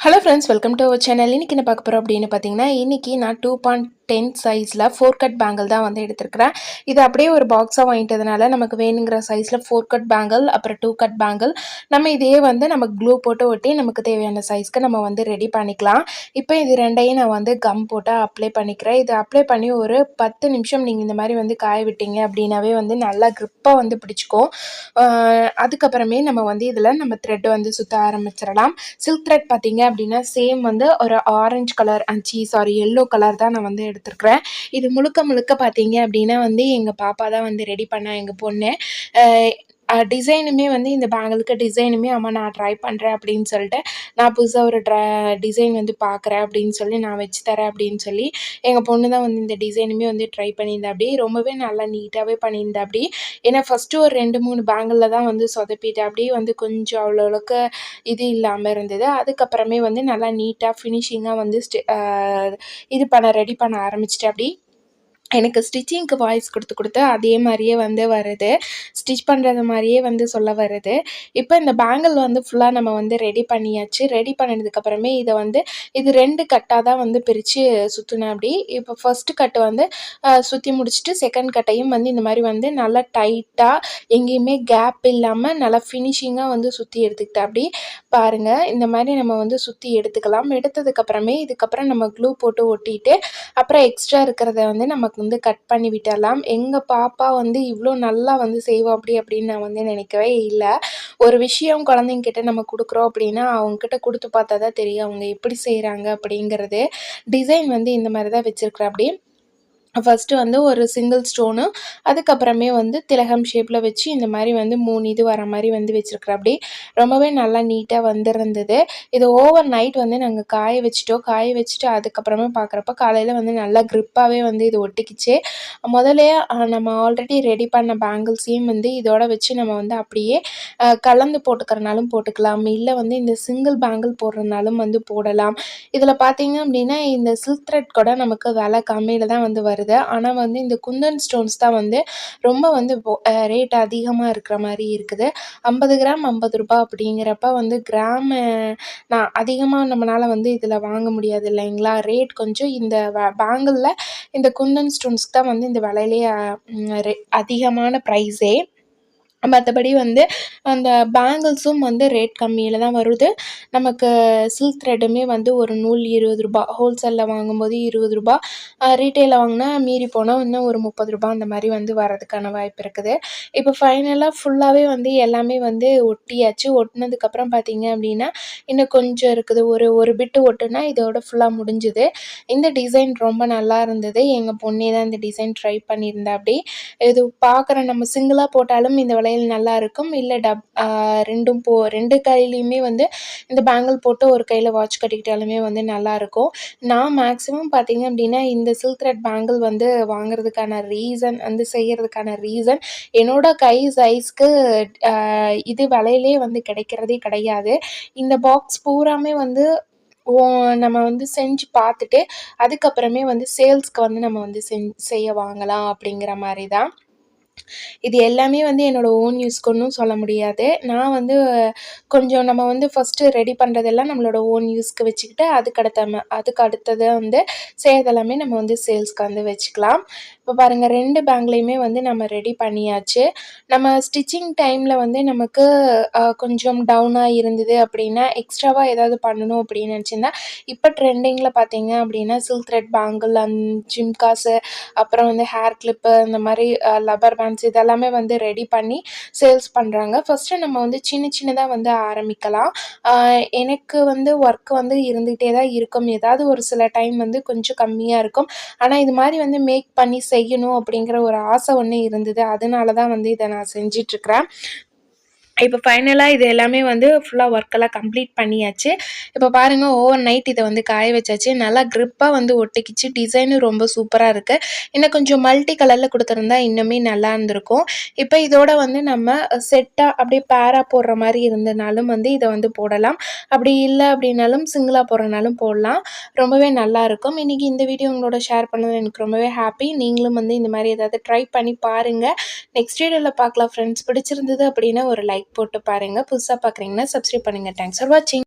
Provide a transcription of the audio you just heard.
Hello friends, welcome to our channel. இன்றைக்கி என்ன பார்க்க போகிறோம் அப்படின்னு பார்த்தீங்கன்னா, இன்றைக்கி நான் 2.10 சைஸில் 4 கட் பேங்கிள் தான் வந்து எடுத்துருக்கிறேன். இது அப்படியே ஒரு பாக்ஸாக வாங்கிட்டதுனால நமக்கு வேணுங்கிற சைஸில் 4 கட் பேங்கிள் அப்புறம் 2 கட் பேங்கிள் நம்ம இதையே வந்து நம்ம க்ளூ போட்டு ஒட்டி நமக்கு தேவையான சைஸ்க்கு நம்ம வந்து ரெடி பண்ணிக்கலாம். இப்போ இது ரெண்டையும் நான் வந்து கம் போட்டு அப்ளை பண்ணிக்கிறேன். இது அப்ளை பண்ணி ஒரு 10 நிமிஷம் நீங்கள் இந்த மாதிரி வந்து காய விட்டீங்க அப்படின்னாவே வந்து நல்லா க்ரிப்பாக வந்து பிடிச்சிக்கும். அதுக்கப்புறமே நம்ம வந்து இதில் நம்ம த்ரெட் வந்து சுற்ற ஆரம்பிச்சிடலாம். சில்க் த்ரெட் பார்த்தீங்க அப்படின்னா சேம் வந்து ஒரு ஆரஞ்சு கலர் எல்லோ கலர் தான் நான் வந்து எடுத்துருக்கிறேன். இது முழுக்க முழுக்க பார்த்தீங்க அப்படின்னா வந்து எங்கள் பாப்பா தான் வந்து ரெடி பண்ணா, எங்கள் பொண்ணு. டிசைனுமே வந்து இந்த பேங்கிளுக்கு டிசைனுமே அம்மா நான் ட்ரை பண்ணுறேன் அப்படின்னு சொல்லிட்டு, நான் புதுசாக ஒரு டிசைன் வந்து பார்க்குறேன் அப்படின்னு சொல்லி நான் வச்சு தரேன் அப்படின்னு சொல்லி எங்கள் பொண்ணு தான் வந்து இந்த டிசைனுமே வந்து ட்ரை பண்ணியிருந்தாப்படி. ரொம்பவே நல்லா நீட்டாகவே பண்ணியிருந்தாப்படி. ஏன்னா ஃபஸ்ட்டு ஒரு 2-3 பேங்கிளில் தான் வந்து சொதப்பிட்டாப்படி. வந்து கொஞ்சம் அவ்வளோவுக்கு இது இல்லாமல் இருந்தது. அதுக்கப்புறமே வந்து நல்லா நீட்டாக ஃபினிஷிங்காக வந்து ரெடி பண்ண ஆரம்பிச்சிட்டாப்படி. எனக்கு ஸ்டிச்சிங்க்கு வாய்ஸ் கொடுத்து அதே மாதிரியே வந்து வருது. ஸ்டிச் பண்ணுறது மாதிரியே வந்து சொல்ல வருது. இப்போ இந்த பேங்கிள் வந்து ஃபுல்லாக நம்ம வந்து ரெடி பண்ணியாச்சு. ரெடி பண்ணதுக்கப்புறமே இது 2 கட்டாக தான் வந்து பிரித்து சுற்றினேன். அப்படி இப்போ ஃபஸ்ட்டு கட்டு வந்து சுற்றி முடிச்சுட்டு செகண்ட் கட்டையும் வந்து இந்த மாதிரி வந்து நல்லா டைட்டாக எங்கேயுமே கேப் இல்லாமல் நல்லா ஃபினிஷிங்காக வந்து சுற்றி எடுத்துக்கிட்டேன். அப்படி பாருங்கள், இந்த மாதிரி நம்ம வந்து சுற்றி எடுத்துக்கலாம். எடுத்ததுக்கப்புறமே இதுக்கப்புறம் நம்ம க்ளூ போட்டு ஒட்டிட்டு அப்புறம் எக்ஸ்ட்ரா இருக்கிறத வந்து நமக்கு வந்து கட் பண்ணி விட்டுடலாம். எங்கள் பாப்பா வந்து இவ்வளோ நல்லா வந்து செய்வா அப்படின்னு நான் வந்து நினைக்கவே இல்லை. ஒரு விஷயம் குழந்தைங்கிட்ட நம்ம கொடுக்குறோம் அப்படின்னா அவங்கக்கிட்ட கொடுத்து பார்த்தா தான் தெரியும் அவங்க எப்படி செய்கிறாங்க அப்படிங்கிறது. டிசைன் வந்து இந்த மாதிரி தான் வச்சுருக்குறேன். அப்படி ஃபஸ்ட்டு வந்து ஒரு சிங்கிள் ஸ்டோனு, அதுக்கப்புறமே வந்து திலகம் ஷேப்பில் வச்சு இந்த மாதிரி வந்து 3 இது வர மாதிரி வந்து வச்சுருக்குறேன். அப்படி ரொம்பவே நல்லா நீட்டாக வந்துருந்தது. இது ஓவர் நைட் வந்து நாங்கள் காய வச்சுட்டோம். காய வச்சுட்டு அதுக்கப்புறமா பார்க்குறப்ப காலையில் வந்து நல்லா க்ரிப்பாகவே வந்து இது ஒட்டிக்கிச்சு. முதலே நம்ம ஆல்ரெடி ரெடி பண்ண பேங்கிள்ஸையும் வந்து இதோட வச்சு நம்ம வந்து அப்படியே கலந்து போட்டுக்கிறனாலும் போட்டுக்கலாம். இல்லை வந்து இந்த சிங்கிள் பேங்கிள் போடுறதுனாலும் வந்து போடலாம். இதில் பார்த்தீங்க அப்படின்னா இந்த சில்க் த்ரெட் கூட நமக்கு விலை கம்மியில் தான் வந்து வருது. ஆனால் வந்து இந்த குந்தன் ஸ்டோன்ஸ் தான் வந்து ரொம்ப வந்து ரேட் அதிகமாக இருக்கிற மாதிரி இருக்குது. 50 கிராம் 50 ரூபா அப்படிங்கிறப்ப வந்து கிராமு நான் அதிகமாக நம்மளால் வந்து இதில் வாங்க முடியாது இல்லைங்களா. ரேட் கொஞ்சம் இந்த பேங்கிளில் இந்த குந்தன் ஸ்டோன்ஸ்க்கு தான் வந்து இந்த விலையிலே அதிகமான ப்ரைஸே. மற்றபடி வந்து அந்த பேங்கிள்ஸும் வந்து ரேட் கம்மியில் தான் வருது. நமக்கு சில்க் த்ரெட்டுமே வந்து ஒரு நூல் 20 ரூபா, ஹோல்சேலில் வாங்கும்போது 20 ரூபா, ரீட்டெயிலில் வாங்கினா மீறி போனால் இன்னும் ஒரு 30 ரூபா அந்த மாதிரி வந்து வரதுக்கான வாய்ப்பு இருக்குது. இப்போ ஃபைனலாக ஃபுல்லாகவே வந்து எல்லாமே வந்து ஒட்டியாச்சு. ஒட்டினதுக்கப்புறம் பார்த்தீங்க அப்படின்னா இன்னும் கொஞ்சம் இருக்குது. ஒரு பிட்டு ஒட்டுனா இதோட ஃபுல்லாக முடிஞ்சுது. இந்த டிசைன் ரொம்ப நல்லா இருந்தது. எங்கள் பொண்ணே தான் இந்த டிசைன் ட்ரை பண்ணியிருந்தா. அப்படி இது பார்க்குற நம்ம சிங்கிளாக போட்டாலும் இந்த நல்லா இருக்கும். இல்லை 2 கையிலையுமே வந்து இந்த பேங்கிள் போட்டு ஒரு கையில் வாட்ச் கட்டிக்கிட்டாலுமே வந்து நல்லாயிருக்கும். நான் மேக்ஸிமம் பார்த்தீங்க அப்படின்னா இந்த சில்க் த்ரெட் பேங்கிள் வந்து வாங்குறதுக்கான செய்கிறதுக்கான ரீசன் என்னோட கை சைஸ்க்கு இது விலையிலே வந்து கிடைக்கிறதே கிடையாது. இந்த பாக்ஸ் பூராமே வந்து நம்ம வந்து செஞ்சு பார்த்துட்டு அதுக்கப்புறமே வந்து சேல்ஸ்க்கு வந்து நம்ம வந்து செய்ய வாங்கலாம் அப்படிங்கிற மாதிரி தான். இது எல்லாமே வந்து என்னோடய ஓன் யூஸ்க்குன்னும் சொல்ல முடியாது. நான் வந்து கொஞ்சம் நம்ம வந்து ஃபஸ்ட்டு ரெடி பண்ணுறதெல்லாம் நம்மளோட ஓன் யூஸ்க்கு வச்சுக்கிட்டு அதுக்கு அடுத்தது வந்து செய்கிறதெல்லாமே நம்ம வந்து சேல்ஸ்க்கு வந்து வச்சுக்கலாம். இப்போ பாருங்கள், 2 பேங்க்லேயுமே வந்து நம்ம ரெடி பண்ணியாச்சு. நம்ம ஸ்டிச்சிங் டைமில் வந்து நமக்கு கொஞ்சம் டவுனாக இருந்தது அப்படின்னா எக்ஸ்ட்ராவாக ஏதாவது பண்ணணும் அப்படின்னு நினச்சிருந்தா இப்போ ட்ரெண்டிங்கில் பார்த்தீங்க அப்படின்னா சில்க் த்ரெட் பேங்கிள் ஜிம்காஸு அப்புறம் வந்து ஹேர் கிளிப்பு இந்த மாதிரி லப்பர் பேண்ட்ஸ் இதெல்லாமே வந்து ரெடி பண்ணி சேல்ஸ் பண்ணுறாங்க. ஃபஸ்ட்டு நம்ம வந்து சின்னதாக வந்து ஆரம்பிக்கலாம். எனக்கு வந்து ஒர்க் வந்து இருந்துகிட்டே தான் இருக்கும். ஏதாவது ஒரு சில டைம் வந்து கொஞ்சம் கம்மியாக இருக்கும். ஆனால் இது மாதிரி வந்து மேக் பண்ணி செய்யணும் அப்படிங்கிற ஒரு ஆசை ஒன்று இருந்தது. அதனால தான் வந்து இதை நான் செஞ்சிட்ருக்கிறேன். இப்போ ஃபைனலாக இது எல்லாமே வந்து ஃபுல்லாக ஒர்க்கெல்லாம் கம்ப்ளீட் பண்ணியாச்சு. இப்போ பாருங்கள், ஓவர் நைட் இதை வந்து காய வச்சாச்சு. நல்லா க்ரிப்பாக வந்து ஒட்டிக்கிச்சு. டிசைனும் ரொம்ப சூப்பராக இருக்குது. இன்னும் கொஞ்சம் மல்டி கலரில் கொடுத்துருந்தா இன்னுமே நல்லா இருந்திருக்கும். இப்போ இதோட வந்து நம்ம செட்டாக அப்படியே பேராக போடுற மாதிரி இருந்தனாலும் வந்து இதை வந்து போடலாம். அப்படி இல்லை அப்படின்னாலும் சிங்கிளாக போடுறனாலும் போடலாம். ரொம்பவே நல்லாயிருக்கும். இன்றைக்கி இந்த வீடியோ உங்களோட ஷேர் பண்ணது எனக்கு ரொம்பவே ஹாப்பி. நீங்களும் வந்து இந்த மாதிரி ஏதாவது ட்ரை பண்ணி பாருங்கள். நெக்ஸ்ட் வீடியோவில் பார்க்கலாம் ஃப்ரெண்ட்ஸ். பிடிச்சிருந்தது அப்படின்னா ஒரு லைக் போட்டு பாருங்கள். புதுசாக பார்க்குறீங்கன்னா சப்ஸ்கிரைப் பண்ணுங்கள். தேங்க்ஸ் ஃபார் வாட்சிங்.